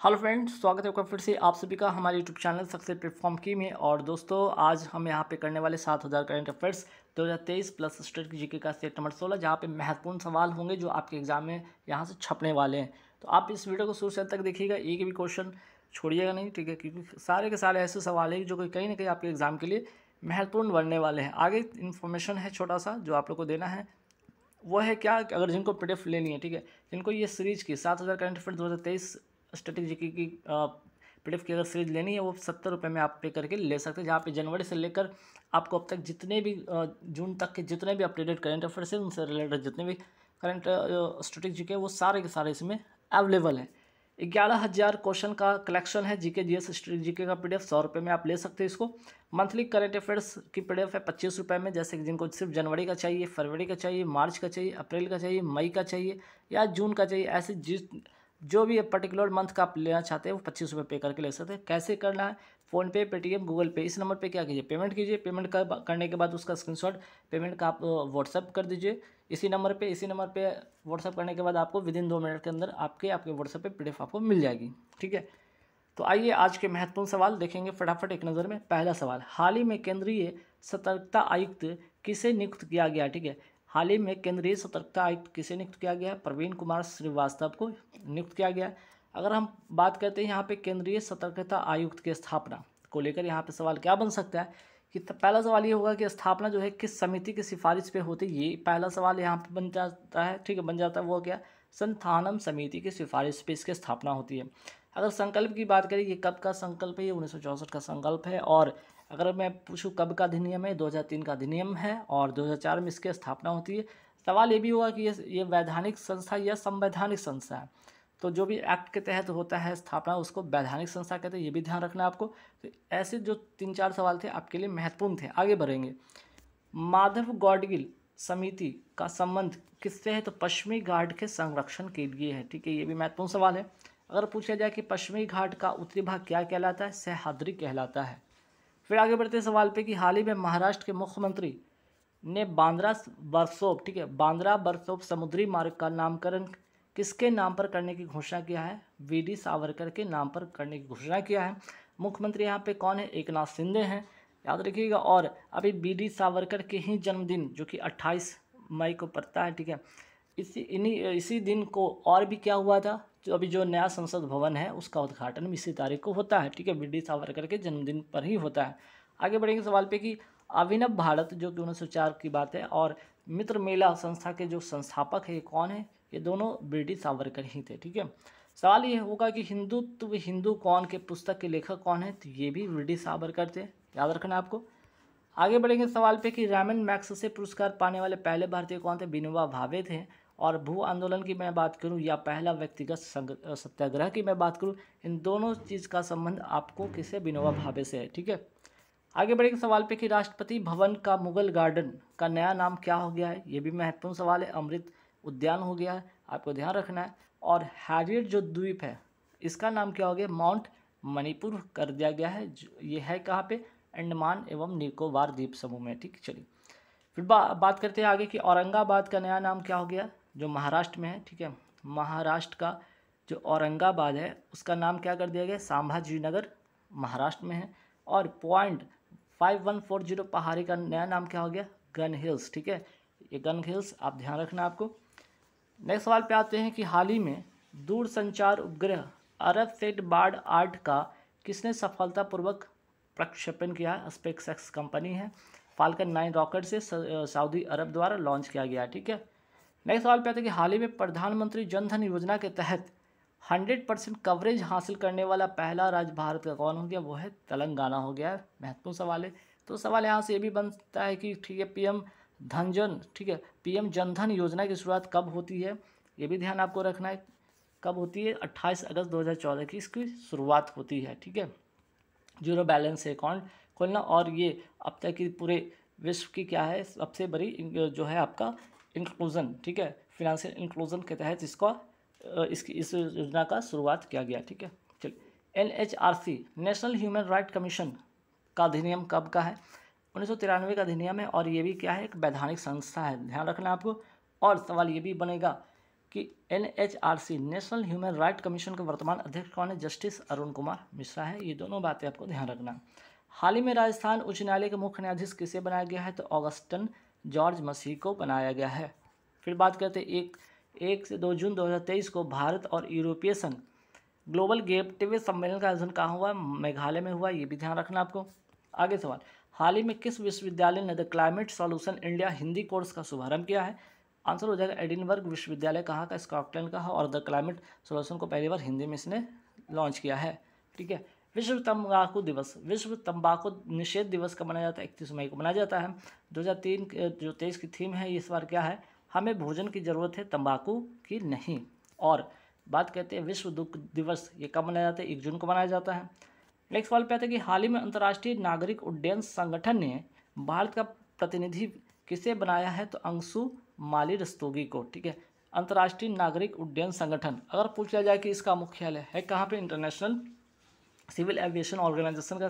Hello friends, स्वागत है आपका फिर से आप सभी का हमारे यूट्यूब चैनल सक्सेस प्लेटफॉर्म की में। और दोस्तों, आज हम यहाँ पे करने वाले 7000 current affairs 2023 plus state GK का सेट नंबर 16, जहाँ पे महत्वपूर्ण सवाल होंगे जो आपके एग्जाम में यहाँ से छपने वाले हैं। तो आप इस वीडियो को शुरू से अंत तक देखिएगा, एक भी क्वेश्चन छोड़िएगा नहीं, ठीक है, क्योंकि सारे के सारे ऐसे सवाल हैं जो कि कहीं ना कहीं आपके एग्जाम के लिए महत्वपूर्ण बनने वाले हैं। आगे इन्फॉर्मेशन है छोटा सा जो आप लोग को देना है, वो है क्या कि अगर जिनको पीडीएफ लेनी है, ठीक है, जिनको ये सीरीज की 7000 करंट अफेयर 2023 स्ट्रेटेजी की पीडीएफ की अगर सीरीज लेनी है, वो 70 रुपये में आप पे करके ले सकते हैं। जहाँ पे जनवरी से लेकर आपको अब तक जितने भी जून तक के जितने भी अपडेटेड करंट अफेयर्स हैं, उनसे रिलेटेड जितने भी करंट स्ट्रेटेजी के, वो सारे के सारे इसमें अवेलेबल हैं। 11,000 क्वेश्चन का कलेक्शन है जीके जीएस जीके का पीडीएफ 100 रुपये में आप ले सकते हैं इसको। मंथली करंट अफेयर्स की पीडीएफ है 25 रुपये में, जैसे कि जिनको सिर्फ जनवरी का चाहिए, फरवरी का चाहिए, मार्च का चाहिए, अप्रैल का चाहिए, मई का चाहिए या जून का चाहिए, ऐसे जो भी पर्टिकुलर मंथ का आप लेना चाहते हैं वो 25 रुपये पे करके ले सकते हैं। कैसे करना है? फ़ोनपे, पेटीएम, गूगल पे, इस नंबर पे क्या कीजिए, पेमेंट कीजिए। पेमेंट करने के बाद उसका स्क्रीनशॉट पेमेंट का आप व्हाट्सअप कर दीजिए इसी नंबर पे व्हाट्सअप करने के बाद आपको विदिन 2 मिनट के अंदर आपके व्हाट्सएप पे पीडीएफ आपको मिल जाएगी, ठीक है। तो आइए आज के महत्वपूर्ण सवाल देखेंगे फटाफट एक नज़र में। पहला सवाल, हाल ही में केंद्रीय सतर्कता आयुक्त किसे नियुक्त किया गया? ठीक है, हाल ही में केंद्रीय सतर्कता आयुक्त किसे नियुक्त किया गया? प्रवीण कुमार श्रीवास्तव को नियुक्त किया गया। अगर हम बात करते हैं यहाँ पे केंद्रीय सतर्कता आयुक्त की स्थापना को लेकर, यहाँ पे सवाल क्या बन सकता है कि पहला सवाल ये होगा कि स्थापना जो है किस समिति की सिफारिश पे होती है। ये पहला सवाल यहाँ पे बन जाता है, ठीक है, बन जाता है। वो क्या? संस्थानम समिति की सिफारिश पे इसकी स्थापना होती है। अगर संकल्प की बात करें, ये कब का संकल्प है? ये 1964 का संकल्प है। और अगर मैं पूछूं कब का अधिनियम है, 2003 का अधिनियम है और 2004 में इसकी स्थापना होती है। सवाल ये भी होगा कि ये वैधानिक संस्था या संवैधानिक संस्था है। तो जो भी एक्ट के तहत होता है स्थापना, उसको वैधानिक संस्था कहते हैं, ये भी ध्यान रखना है आपको। तो ऐसे जो 3-4 सवाल थे आपके लिए महत्वपूर्ण थे। आगे बढ़ेंगे। माधव गाडगिल समिति का संबंध किससे है? तो पश्चिमी घाट के संरक्षण के लिए है, ठीक है, ये भी महत्वपूर्ण सवाल है। अगर पूछा जाए कि पश्चिमी घाट का उत्तरी भाग क्या कहलाता है? सह्याद्री कहलाता है। फिर आगे बढ़ते हैं सवाल पे कि हाल ही में महाराष्ट्र के मुख्यमंत्री ने बांद्रा बरसोप, ठीक है, बांद्रा बरसोप समुद्री मार्ग का नामकरण किसके नाम पर करने की घोषणा किया है? वीडी सावरकर के नाम पर करने की घोषणा किया है। मुख्यमंत्री यहाँ पे कौन है? एकनाथ शिंदे हैं, याद रखिएगा। और अभी वीडी सावरकर के ही जन्मदिन जो कि 28 मई को पड़ता है, ठीक है, इसी दिन को और भी क्या हुआ था, जो अभी जो नया संसद भवन है उसका उद्घाटन भी इसी तारीख को होता है, ठीक है, वीडी सावरकर के जन्मदिन पर ही होता है। आगे बढ़ेंगे सवाल पे कि अभिनव भारत जो कि 1904 की बात है और मित्र मेला संस्था के जो संस्थापक है ये कौन है? ये दोनों वीडी सावरकर ही थे, ठीक है। सवाल ये होगा कि हिंदुत्व हिंदू कौन के पुस्तक के लेखक कौन है? तो ये भी वीडी सावरकर थे, याद रखना आपको। आगे बढ़ेंगे सवाल पे कि रैमन मैग्सेसे पुरस्कार पाने वाले पहले भारतीय कौन थे? विनोबा भावे थे। और भू आंदोलन की मैं बात करूं या पहला व्यक्तिगत सत्याग्रह की मैं बात करूं, इन दोनों चीज़ का संबंध आपको किससे? विनोबा भावे से है, ठीक है। आगे बढ़ेंगे सवाल पे कि राष्ट्रपति भवन का मुगल गार्डन का नया नाम क्या हो गया है? ये भी महत्वपूर्ण सवाल है। अमृत उद्यान हो गया है, आपको ध्यान रखना है। और हैरियट जो द्वीप है इसका नाम क्या हो गया? माउंट मणिपुर कर दिया गया है। ये है कहाँ पे? अंडमान एवं निकोबार द्वीप समूह में, ठीक। चलिए फिर बात करते हैं आगे कि औरंगाबाद का नया नाम क्या हो गया, जो महाराष्ट्र में है, ठीक है। महाराष्ट्र का जो औरंगाबाद है उसका नाम क्या कर दिया गया? संभाजी नगर, महाराष्ट्र में है। और पॉइंट 5140 पहाड़ी का नया नाम क्या हो गया? गन हिल्स, ठीक है, ये गन हिल्स आप ध्यान रखना आपको। नेक्स्ट सवाल पे आते हैं कि हाल ही में दूरसंचार उपग्रह अरबसेट बार्ड 8 का किसने सफलतापूर्वक प्रक्षेपण किया है? स्पेसएक्स कंपनी है। फाल्कन 9 रॉकेट से सऊदी अरब द्वारा लॉन्च किया गया, ठीक है। नेक्स्ट सवाल पे आते हैं कि हाल ही में प्रधानमंत्री जन धन योजना के तहत 100% कवरेज हासिल करने वाला पहला राज्य भारत का कौन हो गया? वो है तेलंगाना हो गया है। महत्वपूर्ण सवाल है। तो सवाल यहाँ से ये भी बनता है कि ठीक है, पीएम धनजन, ठीक है, पीएम जनधन योजना की शुरुआत कब होती है? ये भी ध्यान आपको रखना है, कब होती है? 28 अगस्त 2014 की इसकी शुरुआत होती है, ठीक है। जीरो बैलेंस अकाउंट खोलना, और ये अब तक की पूरे विश्व की क्या है सबसे बड़ी जो है आपका इंक्लूजन, ठीक है, फिनेंशियल इंक्लूजन के तहत इस योजना का शुरुआत किया गया, ठीक है। चलिए NHRC national human right commission का अधिनियम कब का है? 1993 का अधिनियम है। और ये भी क्या है? एक वैधानिक संस्था है, ध्यान रखना आपको। और सवाल ये भी बनेगा कि NHRC national human right commission के वर्तमान अध्यक्ष कौन है? जस्टिस अरुण कुमार मिश्रा है। ये दोनों बातें आपको ध्यान रखना। हाल ही में राजस्थान उच्च न्यायालय के मुख्य न्यायाधीश किसे बनाया गया है? तो ऑगस्टन जॉर्ज मसीह को बनाया गया है। फिर बात करते हैं 1 से 2 जून 2023 को भारत और यूरोपीय संघ ग्लोबल गेटवे सम्मेलन का आयोजन कहाँ हुआ? मेघालय में हुआ। ये भी ध्यान रखना आपको। आगे सवाल, हाल ही में किस विश्वविद्यालय ने the climate solution India Hindi course का शुभारंभ किया है? आंसर हो जाएगा एडिनबर्ग विश्वविद्यालय कहाँ का? स्कॉटलैंड का है। और द क्लाइमेट सॉल्यूशन को पहली बार हिंदी में इसने लॉन्च किया है। ठीक है। विश्व तंबाकू दिवस, विश्व तंबाकू निषेध दिवस कब मनाया जाता है? 31 मई को मनाया जाता है। 2023 की थीम है इस बार क्या है? हमें भोजन की ज़रूरत है, तंबाकू की नहीं। और बात करते हैं विश्व दुख दिवस, ये कब मनाया जाता है? 1 जून को मनाया जाता है। नेक्स्ट सवाल पे आता है कि हाल ही में अंतर्राष्ट्रीय नागरिक उड्डयन संगठन ने भारत का प्रतिनिधि किसे बनाया है? तो अंशु माली रस्तोगी को। ठीक है। अंतर्राष्ट्रीय नागरिक उड्डयन संगठन अगर पूछ लिया जाए कि इसका मुख्यालय है कहाँ पे? इंटरनेशनल सिविल एविएशन ऑर्गेनाइजेशन का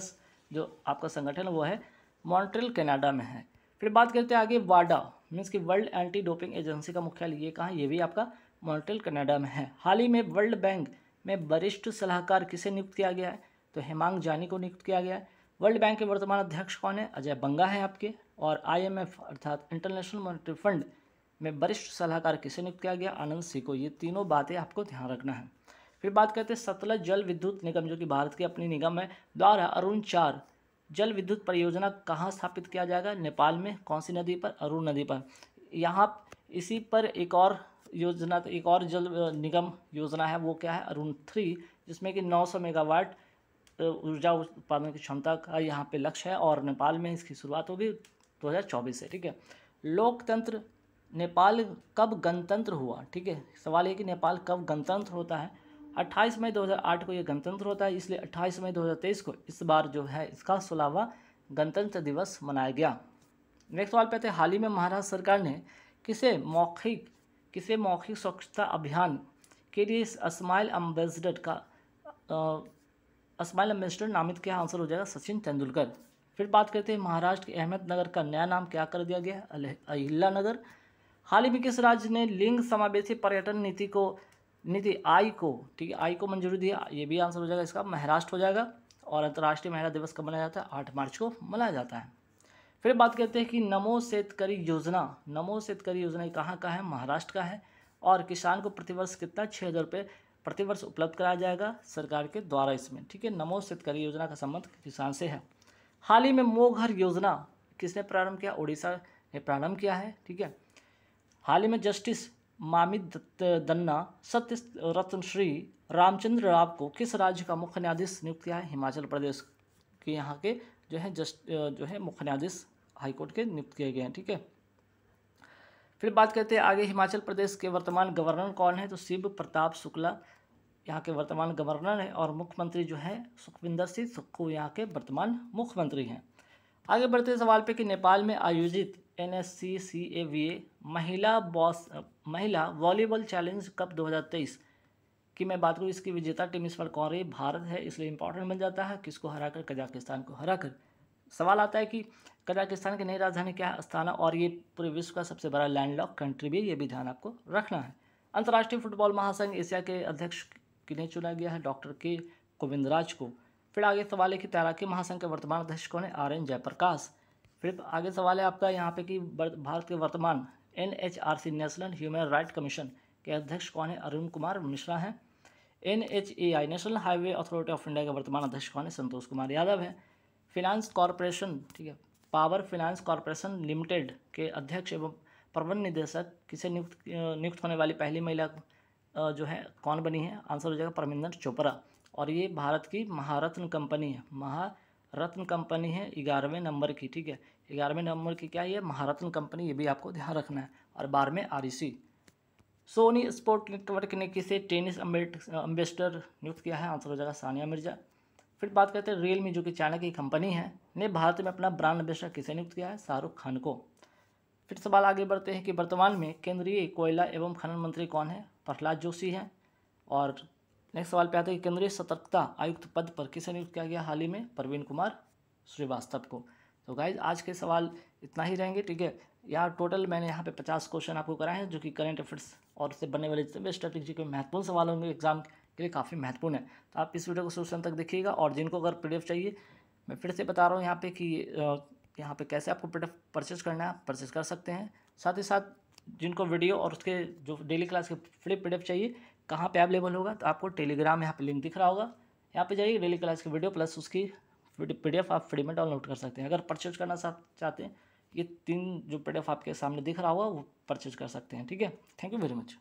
जो आपका संगठन है वो है मॉन्ट्रियल कनाडा में है। फिर बात करते हैं आगे वाडा मीन्स कि वर्ल्ड एंटी डोपिंग एजेंसी का मुख्यालय ये कहाँ? ये भी आपका मॉन्ट्रियल कनाडा में है। हाल ही में वर्ल्ड बैंक में वरिष्ठ सलाहकार किसे नियुक्त किया गया है? तो हेमांग जानी को नियुक्त किया गया है। वर्ल्ड बैंक के वर्तमान अध्यक्ष कौन है? अजय बंगा है आपके। और IMF अर्थात इंटरनेशनल मॉनेटरी फंड में वरिष्ठ सलाहकार किसे नियुक्त किया गया? आनंद सिंह को। ये तीनों बातें आपको ध्यान रखना है। फिर बात करते हैं सतलज जल विद्युत निगम जो कि भारत की अपनी निगम है द्वारा अरुण 4 जल विद्युत परियोजना कहाँ स्थापित किया जाएगा? नेपाल में। कौन सी नदी पर? अरुण नदी पर। यहाँ इसी पर एक और योजना, एक और जल निगम योजना है वो क्या है? अरुण 3, जिसमें कि 900 मेगावाट ऊर्जा उत्पादन की क्षमता का यहाँ पे लक्ष्य है और नेपाल में इसकी शुरुआत होगी 2024 से। ठीक है। लोकतंत्र, नेपाल कब गणतंत्र हुआ? ठीक है। सवाल ये कि नेपाल कब गणतंत्र होता है? 28 मई 2008 को ये गणतंत्र होता है, इसलिए 28 मई 2023 को इस बार जो है इसका 16वां गणतंत्र दिवस मनाया गया। नेक्स्ट सवाल पे आते हैं, हाल ही में महाराष्ट्र सरकार ने किसे मौखिक स्वच्छता अभियान के लिए स्माइल एम्बेसडर नामित किया? आंसर हो जाएगा सचिन तेंदुलकर। फिर बात करते हैं महाराष्ट्र के अहमदनगर का नया नाम क्या कर दिया गया? अहिल्या नगर। हाल ही में किस राज्य ने लिंग समावेशी पर्यटन नीति आई को, ठीक है, आई को मंजूरी दिया? ये भी आंसर हो जाएगा इसका महाराष्ट्र हो जाएगा। और अंतर्राष्ट्रीय महिला दिवस कब मनाया जाता है? 8 मार्च को मनाया जाता है। फिर बात करते हैं कि नमो शेतकरी योजना कहाँ का है? महाराष्ट्र का है। और किसान को प्रतिवर्ष कितना? 6,000 रुपये प्रतिवर्ष उपलब्ध कराया जाएगा सरकार के द्वारा इसमें। ठीक है। नमो शेतकरी योजना का संबंध किसान से है। हाल ही में मो घर योजना किसने प्रारंभ किया? उड़ीसा ने प्रारंभ किया है। ठीक है। हाल ही में जस्टिस मामित दन्ना सत्य रत्न श्री रामचंद्र राव को किस राज्य का मुख्य न्यायाधीश नियुक्त किया है? हिमाचल प्रदेश के यहाँ के जो है मुख्य न्यायाधीश हाईकोर्ट के नियुक्त किए गए हैं। ठीक है। फिर बात करते हैं आगे हिमाचल प्रदेश के वर्तमान गवर्नर कौन है? तो शिव प्रताप शुक्ला यहाँ के वर्तमान गवर्नर है। और मुख्यमंत्री जो है सुखविंदर सिंह सुक्खू यहाँ के वर्तमान मुख्यमंत्री हैं। आगे बढ़ते सवाल पे कि नेपाल में आयोजित NSCCAVA महिला वॉलीबॉल चैलेंज कप 2023 की मैं बात करूँ, इसकी विजेता टीम इस बार कौन रही? भारत है, इसलिए इंपॉर्टेंट बन जाता है। किसको हराकर? कजाकिस्तान को हराकर। सवाल आता है कि कजाकिस्तान की नई राजधानी क्या है? अस्ताना। और ये पूरे विश्व का सबसे बड़ा लैंडलॉक कंट्री भी, ये भी ध्यान आपको रखना है। अंतर्राष्ट्रीय फुटबॉल महासंघ एशिया के अध्यक्ष किन्हें चुना गया है? डॉक्टर के गोविंदराज को। फिर आगे सवाल है कि तैराकी महासंघ के वर्तमान अध्यक्ष कौन है? RN जयप्रकाश। फिर आगे सवाल है आपका यहाँ पे कि भारत के वर्तमान NHRC national human right commission के अध्यक्ष कौन है? अरुण कुमार मिश्रा हैं। NHAI national highway authority of India के वर्तमान अध्यक्ष कौन है? संतोष कुमार यादव है। फिनांस कॉरपोरेशन, ठीक है, पावर फाइनेंस कॉरपोरेशन लिमिटेड के अध्यक्ष एवं प्रबंध निदेशक किसे नियुक्त होने वाली पहली महिला जो है कौन बनी है? आंसर हो जाएगा परमिंदर चोपड़ा। और ये भारत की महारत्न कंपनी है, महारत्न कंपनी है 11वें नंबर की। ठीक है। 11वें नंबर की क्या है? ये महारत्न कंपनी, ये भी आपको ध्यान रखना है। और 12वें REC। सोनी स्पोर्ट नेटवर्क ने किसे टेनिस एम्बेसडर नियुक्त किया है? आंसर हो जाएगा सानिया मिर्जा। फिर बात करते हैं रियलमी जो कि चाइना की कंपनी है ने भारत में अपना ब्रांड एम्बेसडर किसे नियुक्त किया है? शाहरुख खान को। फिर सवाल आगे बढ़ते हैं कि वर्तमान में केंद्रीय कोयला एवं खनन मंत्री कौन है? प्रहलाद जोशी हैं। और नेक्स्ट सवाल पे आते हैं कि केंद्रीय सतर्कता आयुक्त पद पर किसे नियुक्त किया गया हाल ही में? प्रवीण कुमार श्रीवास्तव को। तो गाइज आज के सवाल इतना ही रहेंगे। ठीक है। यहाँ टोटल मैंने यहाँ पे 50 क्वेश्चन आपको कराए हैं जो कि करंट अफेयर्स और उससे बनने वाले जितने भी स्ट्रेटेजी के महत्वपूर्ण सवाल होंगे एग्जाम के लिए काफ़ी महत्वपूर्ण है। तो आप इस वीडियो को शुरू तक देखिएगा। और जिनको अगर PDF चाहिए, मैं फिर से बता रहा हूँ यहाँ पे कि यहाँ पे कैसे आपको PDF परचेज करना है, परचेज कर सकते हैं। साथ ही साथ जिनको वीडियो और उसके जो डेली क्लास के फ्री PDF चाहिए, कहाँ पे अवेलेबल होगा, तो आपको टेलीग्राम यहाँ पे लिंक दिख रहा होगा, यहाँ पे जाइए, डेली क्लास की वीडियो प्लस उसकी PDF आप फ्री में डाउनलोड कर सकते हैं। अगर परचेज करना चाहते हैं, ये 3 जो PDF आपके सामने दिख रहा होगा वो परचेज कर सकते हैं। ठीक है, थैंक यू वेरी मच।